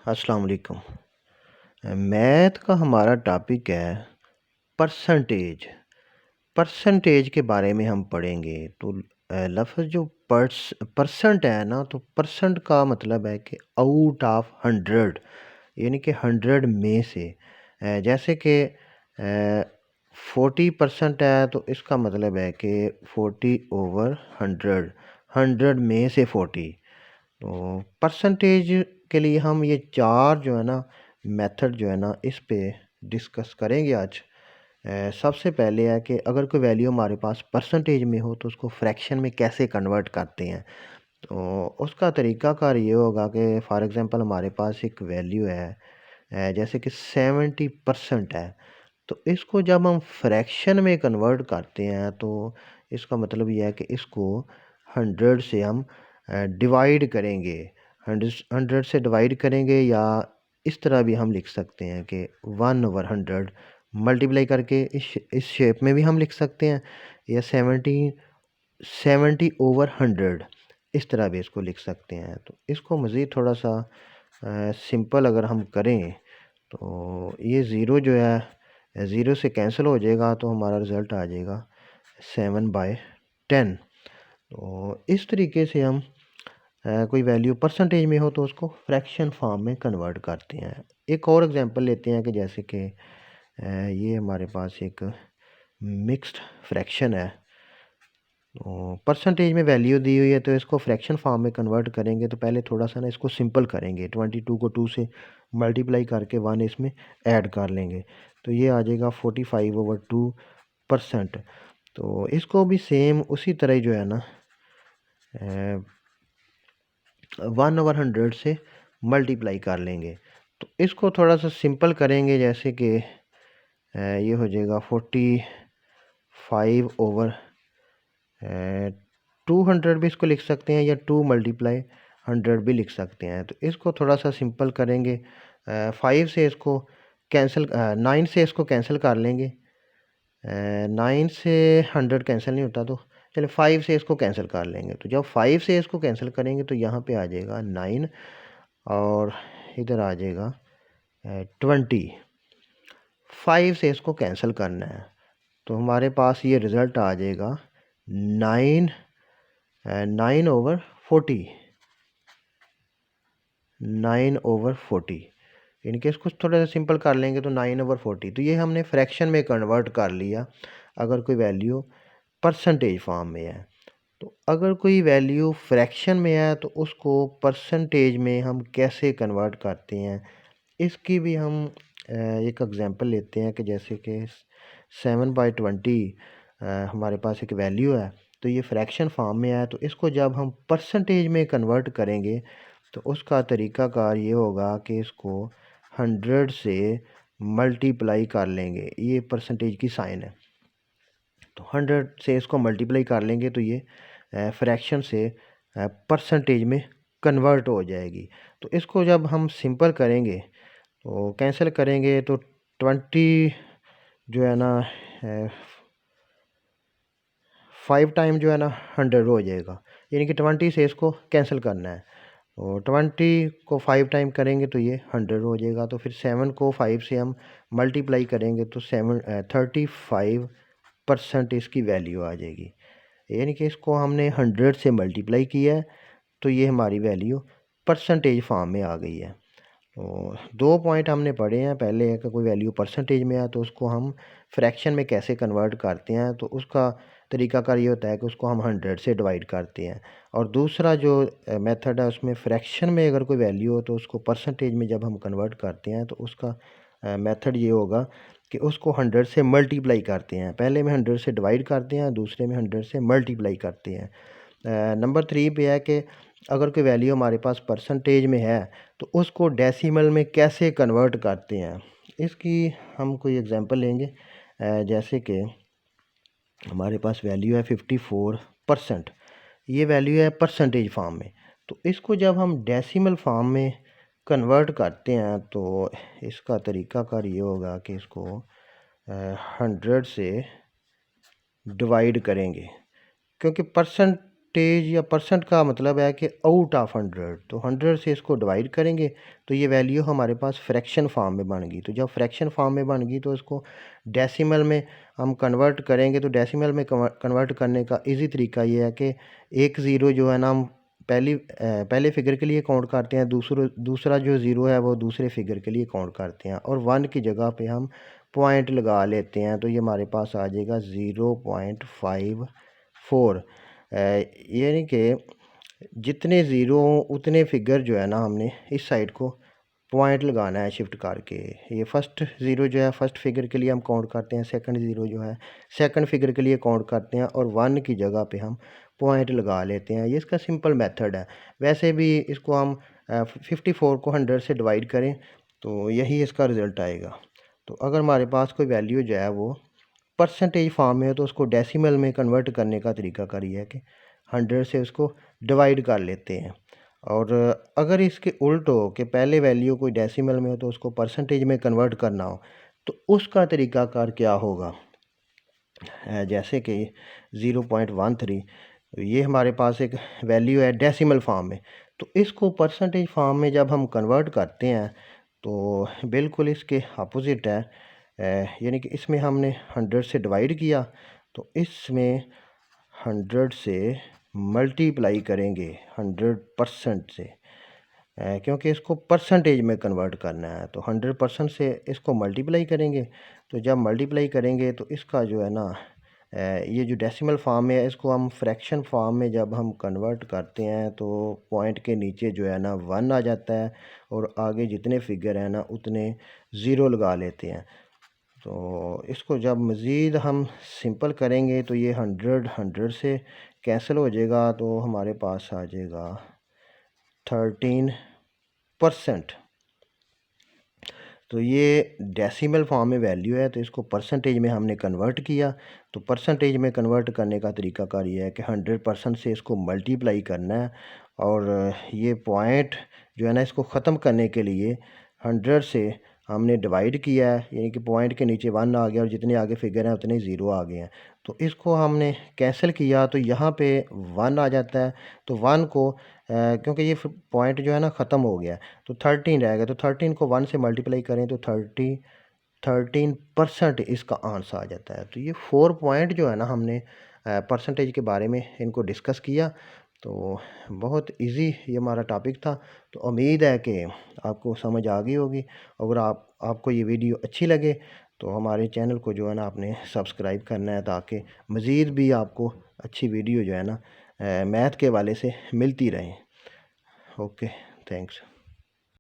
अस्सलाम वालेकुम। मैथ का हमारा टॉपिक है परसेंटेज। परसेंटेज के बारे में हम पढ़ेंगे तो लफ्ज़ जो परसेंट है ना, तो परसेंट का मतलब है कि आउट ऑफ 100, यानी कि 100 में से। जैसे कि 40% है तो इसका मतलब है कि 40/100, 100 में से 40। तो परसेंटेज के लिए हम ये चार जो है ना मेथड जो है ना इस पे डिस्कस करेंगे आज। सबसे पहले है कि अगर कोई वैल्यू हमारे पास परसेंटेज में हो तो उसको फ्रैक्शन में कैसे कन्वर्ट करते हैं। तो उसका तरीकाकार ये होगा कि फॉर एग्जांपल हमारे पास एक वैल्यू है, जैसे कि 70% है। तो इसको जब हम फ्रैक्शन में कन्वर्ट करते हैं तो इसका मतलब ये है कि इसको 100 से हम डिवाइड करेंगे। 100 से डिवाइड करेंगे, या इस तरह भी हम लिख सकते हैं कि 1/100 मल्टीप्लाई करके इस शेप में भी हम लिख सकते हैं, या 70/100 इस तरह भी इसको लिख सकते हैं। तो इसको मज़ीद थोड़ा सा सिंपल अगर हम करें तो ये ज़ीरो जो है ज़ीरो से कैंसिल हो जाएगा, तो हमारा रिज़ल्ट आ जाएगा 7/10। तो इस तरीके से हम कोई वैल्यू परसेंटेज में हो तो उसको फ्रैक्शन फॉर्म में कन्वर्ट करते हैं। एक और एग्जांपल लेते हैं कि जैसे कि ये हमारे पास एक मिक्स्ड फ्रैक्शन है। तो परसेंटेज में वैल्यू दी हुई है तो इसको फ्रैक्शन फॉर्म में कन्वर्ट करेंगे तो पहले थोड़ा सा ना इसको सिंपल करेंगे। 22 को 2 से मल्टीप्लाई करके 1 इसमें ऐड कर लेंगे, तो ये आ जाएगा 45/2%। तो इसको भी सेम उसी तरह ही जो है ना 1/100 से मल्टीप्लाई कर लेंगे। तो इसको थोड़ा सा सिंपल करेंगे, जैसे कि ये हो जाएगा 45/200 भी इसको लिख सकते हैं, या 2 × 100 भी लिख सकते हैं। तो इसको थोड़ा सा सिंपल करेंगे। 5 से इसको कैंसिल 9 से इसको कैंसिल कर लेंगे। 9 से 100 कैंसिल नहीं होता, तो चलिए 5 से इसको कैंसिल कर लेंगे। तो जब 5 से इसको कैंसिल करेंगे तो यहाँ पे आ जाएगा 9, और इधर आ जाएगा 20। 5 से इसको कैंसिल करना है तो हमारे पास ये रिज़ल्ट आ जाएगा 9/40। 9/40, इनके इसको थोड़ा सा सिंपल कर लेंगे तो 9/40। तो ये हमने फ्रैक्शन में कन्वर्ट कर लिया अगर कोई वैल्यू परसेंटेज फॉर्म में है। तो अगर कोई वैल्यू फ्रैक्शन में है तो उसको परसेंटेज में हम कैसे कन्वर्ट करते हैं, इसकी भी हम एक एग्जांपल लेते हैं कि जैसे कि 7/20 हमारे पास एक वैल्यू है। तो ये फ्रैक्शन फॉर्म में है, तो इसको जब हम परसेंटेज में कन्वर्ट करेंगे तो उसका तरीकाकार ये होगा कि इसको 100 से मल्टीप्लाई कर लेंगे। ये परसेंटेज की साइन है, तो 100 से इसको मल्टीप्लाई कर लेंगे तो ये फ्रैक्शन से परसेंटेज में कन्वर्ट हो जाएगी। तो इसको जब हम सिंपल करेंगे तो कैंसिल करेंगे तो 20 जो है ना 5 टाइम जो है ना 100 हो जाएगा, यानी कि 20 से इसको कैंसिल करना है। तो 20 को 5 टाइम करेंगे तो ये 100 हो जाएगा। तो फिर 7 को 5 से हम मल्टीप्लाई करेंगे तो 35% इसकी वैल्यू आ जाएगी, यानी कि इसको हमने 100 से मल्टीप्लाई किया है तो ये हमारी वैल्यू परसेंटेज फॉर्म में आ गई है। तो दो पॉइंट हमने पढ़े हैं। पहले है कि कोई वैल्यू परसेंटेज में है तो उसको हम फ्रैक्शन में कैसे कन्वर्ट करते हैं, तो उसका तरीकाकार ये होता है कि उसको हम 100 से डिवाइड करते हैं। और दूसरा जो मेथड है उसमें फ्रैक्शन में अगर कोई वैल्यू हो तो उसको परसेंटेज में जब हम कन्वर्ट करते हैं तो उसका मेथड ये होगा कि उसको 100 से मल्टीप्लाई करते हैं। पहले में 100 से डिवाइड करते हैं, दूसरे में 100 से मल्टीप्लाई करते हैं। नंबर 3 पे है कि अगर कोई वैल्यू हमारे पास परसेंटेज में है तो उसको डेसिमल में कैसे कन्वर्ट करते हैं, इसकी हम कोई एग्जांपल लेंगे। जैसे कि हमारे पास वैल्यू है 54%। ये वैल्यू है परसेंटेज फॉर्म में, तो इसको जब हम डेसिमल फॉर्म में कन्वर्ट करते हैं तो इसका तरीकाकार ये होगा कि इसको 100 से डिवाइड करेंगे, क्योंकि परसेंट परसेंटेज या परसेंट का मतलब है कि आउट ऑफ 100, तो 100 से इसको डिवाइड करेंगे तो ये वैल्यू हमारे पास फ्रैक्शन फॉर्म में बन गई। तो जब फ्रैक्शन फॉर्म में बन गई तो इसको डेसिमल में हम कन्वर्ट करेंगे। तो डेसिमल में कन्वर्ट करने का इजी तरीका ये है कि एक ज़ीरो जो है ना हम पहले फिगर के लिए काउंट करते हैं, दूसरा जो ज़ीरो है वो दूसरे फिगर के लिए काउंट करते हैं, और 1 की जगह पे हम पॉइंट लगा लेते हैं। तो ये हमारे पास आ जाएगा 0.54। यानी कि जितने ज़ीरो उतने फिगर जो है ना हमने इस साइड को पॉइंट लगाना है शिफ्ट करके। ये फर्स्ट ज़ीरो जो है फर्स्ट फिगर के लिए हम काउंट करते हैं, सेकंड ज़ीरो जो है सेकंड फिगर के लिए काउंट करते हैं, और 1 की जगह पे हम पॉइंट लगा लेते हैं। ये इसका सिंपल मेथड है। वैसे भी इसको हम 54 को 100 से डिवाइड करें तो यही इसका रिज़ल्ट आएगा। तो अगर हमारे पास कोई वैल्यू जो है वो परसेंटेज फॉर्म में है तो उसको डेसिमल में कन्वर्ट करने का तरीका ये है कि 100 से उसको डिवाइड कर लेते हैं। और अगर इसके उल्ट हो कि पहले वैल्यू कोई डेसिमल में हो तो उसको परसेंटेज में कन्वर्ट करना हो, तो उसका तरीकाकार क्या होगा। जैसे कि 0.13 ये हमारे पास एक वैल्यू है डेसिमल फॉर्म में, तो इसको परसेंटेज फॉर्म में जब हम कन्वर्ट करते हैं तो बिल्कुल इसके अपोजिट है। यानी कि इसमें हमने 100 से डिवाइड किया तो इसमें 100 से मल्टीप्लाई करेंगे 100% से, क्योंकि इसको परसेंटेज में कन्वर्ट करना है। तो 100% से इसको मल्टीप्लाई करेंगे। तो जब मल्टीप्लाई करेंगे तो इसका जो है ना ये जो डेसिमल फॉर्म है इसको हम फ्रैक्शन फॉर्म में जब हम कन्वर्ट करते हैं तो पॉइंट के नीचे जो है ना 1 आ जाता है, और आगे जितने फिगर हैं ना उतने ज़ीरो लगा लेते हैं। तो इसको जब मज़ीद हम सिंपल करेंगे तो ये 100 से कैंसिल हो जाएगा, तो हमारे पास आ जाएगा 13%। तो ये डेसिमल फॉर्म में वैल्यू है, तो इसको परसेंटेज में हमने कन्वर्ट किया। तो परसेंटेज में कन्वर्ट करने का तरीकाकार ये है कि 100% से इसको मल्टीप्लाई करना है, और ये पॉइंट जो है ना इसको ख़त्म करने के लिए 100 से हमने डिवाइड किया है, यानी कि पॉइंट के नीचे 1 आ गया और जितने आगे फिगर हैं उतने ज़ीरो आ गए हैं। तो इसको हमने कैंसिल किया तो यहाँ पे 1 आ जाता है। तो 1 को क्योंकि ये पॉइंट जो है ना ख़त्म हो गया, तो 13 रहेगा। तो 13 को 1 से मल्टीप्लाई करें तो 13% इसका आंसर आ जाता है। तो ये 4 पॉइंट जो है ना हमने परसेंटेज के बारे में इनको डिस्कस किया। तो बहुत इजी ये हमारा टॉपिक था। तो उम्मीद है कि आपको समझ आ गई होगी। अगर आपको ये वीडियो अच्छी लगे तो हमारे चैनल को जो है ना आपने सब्सक्राइब करना है, ताकि मज़ीद भी आपको अच्छी वीडियो जो है ना मैथ के हवाले से मिलती रहें। Okay, thanks.